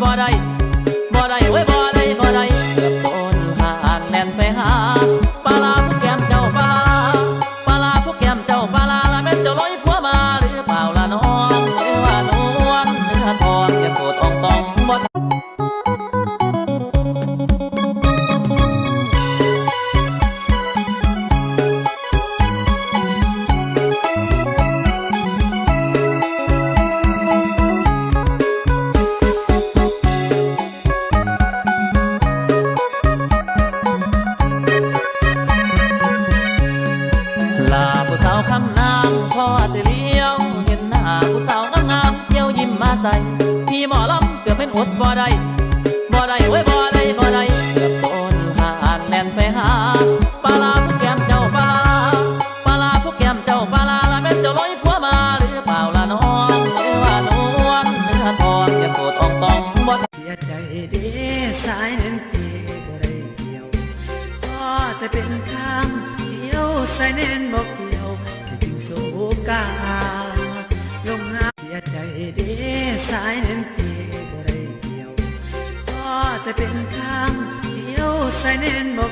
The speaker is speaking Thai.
บ่ได้บ่ได้โอ้ยบ่ได้บ่ได้เกือบโดนหานแล่นไปหาปลาลาผู้แก้มเจ้าปลาลาผู้แก้มเจ้าปลาละแม่นเจ้าลอยผัวมาหรือเปล่าละน้องหรือว่านวลเนื้อทองจะโสดอ่องตองบ่ ลาผู้สาวคำนางพอจะเลี้ยวเห็นหน้าผู้สาวงามเที่ยวยิ้มมาใจพี่หมอลำเกือบเป็นอดบ่ได้บ่ได้โอ้ยบ่ได้บ่ได้เกือบโดนหานแล่นไปหาปลาลาผู้แก้มเจ้าปลาผู้แก้มเจ้าปลาละแม่นเจ้าลอยผัวมาหรือเปล่าละน้องหรือว่านวลเนื้อทองจะโสดอ่องตองบ่เสียใจเด้สายนั้นเจ็บบ่ได้เกี่ยวก็จะเป็นทางเดียวสายนั้นบอกเกี่ยวถึงโศกาลงหาเสียใจเด้สายนั้นเจ็บบ่ได้เกี่ยวก็จะเป็นทางเดียวสายนั้นบอก